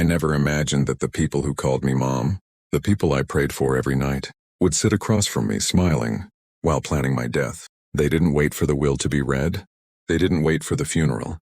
I never imagined that the people who called me mom, the people I prayed for every night, would sit across from me smiling while planning my death. They didn't wait for the will to be read. They didn't wait for the funeral.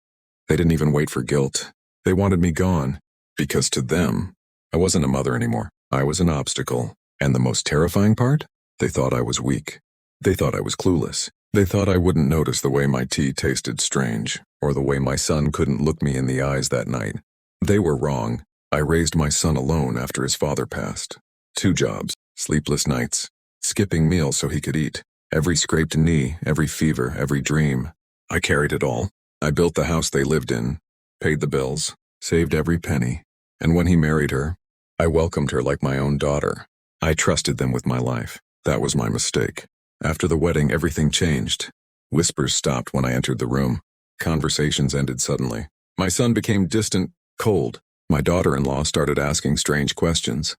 They didn't even wait for guilt. They wanted me gone, because to them, I wasn't a mother anymore. I was an obstacle. And the most terrifying part? They thought I was weak. They thought I was clueless. They thought I wouldn't notice the way my tea tasted strange, or the way my son couldn't look me in the eyes that night. They were wrong. I raised my son alone after his father passed. 2 jobs, sleepless nights, skipping meals so he could eat. Every scraped knee, every fever, every dream. I carried it all. I built the house they lived in, paid the bills, saved every penny. And when he married her, I welcomed her like my own daughter. I trusted them with my life. That was my mistake. After the wedding, everything changed. Whispers stopped when I entered the room. Conversations ended suddenly. My son became distant, cold. My daughter-in-law started asking strange questions.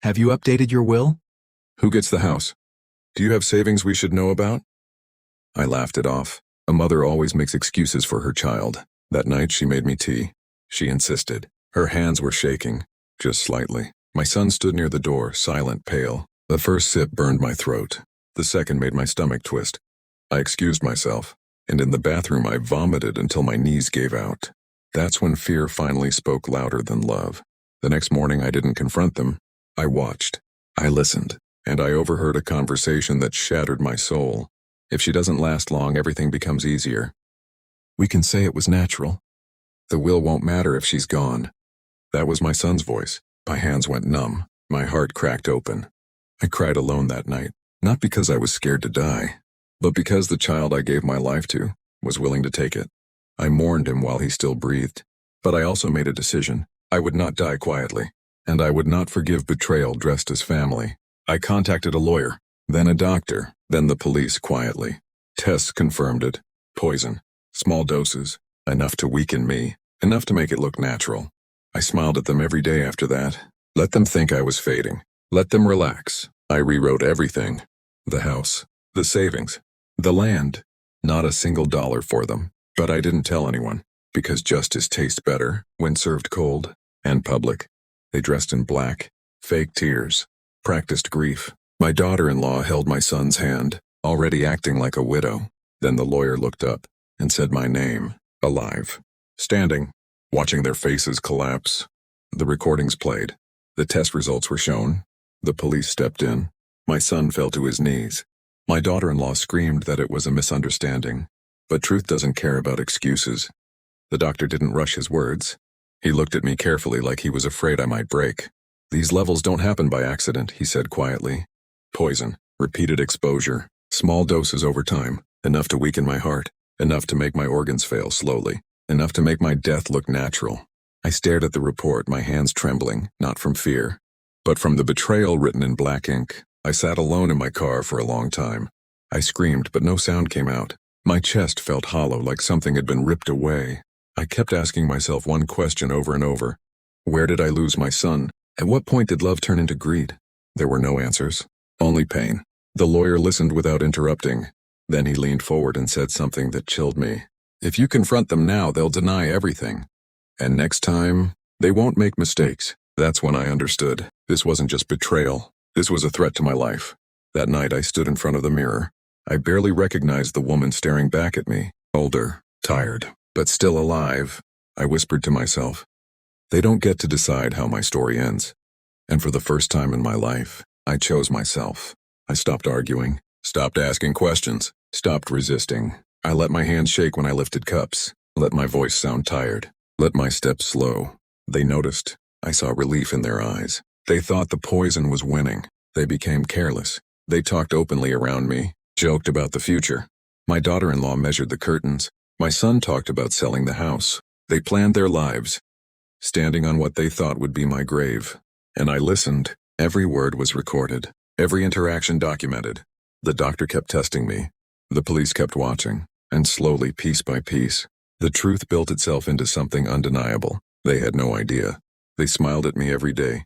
Have you updated your will? Who gets the house? Do you have savings we should know about? I laughed it off. A mother always makes excuses for her child. That night she made me tea. She insisted. Her hands were shaking, just slightly. My son stood near the door, silent, pale. The first sip burned my throat. The second made my stomach twist. I excused myself, and in the bathroom I vomited until my knees gave out. That's when fear finally spoke louder than love. The next morning I didn't confront them. I watched. I listened. And I overheard a conversation that shattered my soul. If she doesn't last long, everything becomes easier. We can say it was natural. The will won't matter if she's gone. That was my son's voice. My hands went numb. My heart cracked open. I cried alone that night, not because I was scared to die, but because the child I gave my life to was willing to take it. I mourned him while he still breathed, but I also made a decision. I would not die quietly, and I would not forgive betrayal dressed as family. I contacted a lawyer, then a doctor, then the police quietly. Tests confirmed it. Poison. Small doses. Enough to weaken me. Enough to make it look natural. I smiled at them every day after that. Let them think I was fading. Let them relax. I rewrote everything. The house. The savings. The land. Not a single dollar for them. But I didn't tell anyone, because justice tastes better when served cold and public. They dressed in black. Fake tears. Practiced grief. My daughter-in-law held my son's hand, already acting like a widow. Then the lawyer looked up and said my name, alive. Standing, watching their faces collapse. The recordings played. The test results were shown. The police stepped in. My son fell to his knees. My daughter-in-law screamed that it was a misunderstanding. But truth doesn't care about excuses. The doctor didn't rush his words. He looked at me carefully like he was afraid I might break. These levels don't happen by accident, he said quietly. Poison, repeated exposure, small doses over time, enough to weaken my heart, enough to make my organs fail slowly, enough to make my death look natural. I stared at the report, my hands trembling, not from fear, but from the betrayal written in black ink. I sat alone in my car for a long time. I screamed, but no sound came out. My chest felt hollow, like something had been ripped away. I kept asking myself one question over and over. Where did I lose my son? At what point did love turn into greed? There were no answers. Only pain. The lawyer listened without interrupting. Then he leaned forward and said something that chilled me. If you confront them now, they'll deny everything. And next time, they won't make mistakes. That's when I understood. This wasn't just betrayal. This was a threat to my life. That night I stood in front of the mirror. I barely recognized the woman staring back at me. Older, tired, but still alive. I whispered to myself, they don't get to decide how my story ends. And for the first time in my life, I chose myself. I stopped arguing, stopped asking questions, stopped resisting. I let my hands shake when I lifted cups, let my voice sound tired, let my steps slow. They noticed. I saw relief in their eyes. They thought the poison was winning. They became careless. They talked openly around me, joked about the future. My daughter-in-law measured the curtains. My son talked about selling the house. They planned their lives, standing on what they thought would be my grave. And I listened. Every word was recorded. Every interaction documented. The doctor kept testing me. The police kept watching. And slowly, piece by piece, the truth built itself into something undeniable. They had no idea. They smiled at me every day.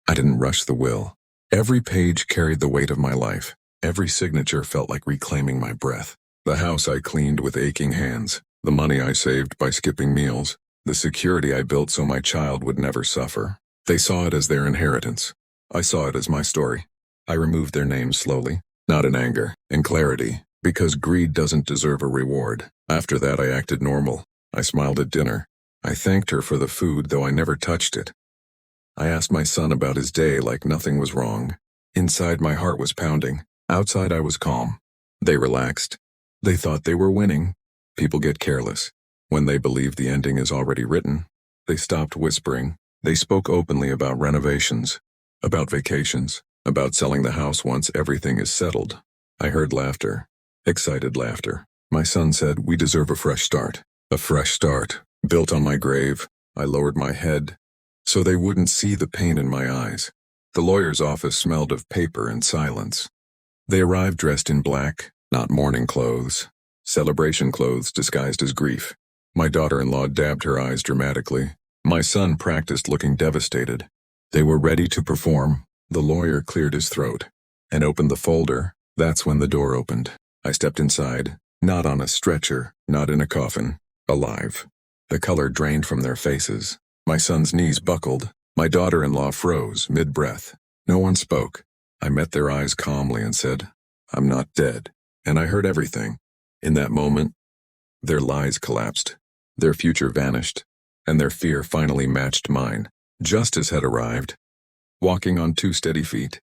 I didn't rush the will. Every page carried the weight of my life. Every signature felt like reclaiming my breath. The house I cleaned with aching hands. The money I saved by skipping meals. The security I built so my child would never suffer. They saw it as their inheritance. I saw it as my story. I removed their names slowly, not in anger, in clarity, because greed doesn't deserve a reward. After that, I acted normal. I smiled at dinner. I thanked her for the food, though I never touched it. I asked my son about his day like nothing was wrong. Inside, my heart was pounding. Outside, I was calm. They relaxed. They thought they were winning. People get careless. When they believe the ending is already written, they stopped whispering. They spoke openly about renovations, about vacations, about selling the house once everything is settled. I heard laughter, excited laughter. My son said, "We deserve a fresh start." A fresh start, built on my grave. I lowered my head, so they wouldn't see the pain in my eyes. The lawyer's office smelled of paper and silence. They arrived dressed in black, not mourning clothes. Celebration clothes disguised as grief. My daughter-in-law dabbed her eyes dramatically. My son practiced looking devastated. They were ready to perform. The lawyer cleared his throat and opened the folder. That's when the door opened. I stepped inside, not on a stretcher, not in a coffin, alive. The color drained from their faces. My son's knees buckled. My daughter-in-law froze mid-breath. No one spoke. I met their eyes calmly and said, "I'm not dead." And I heard everything. In that moment, their lies collapsed. Their future vanished, and their fear finally matched mine. Justice had arrived, walking on 2 steady feet.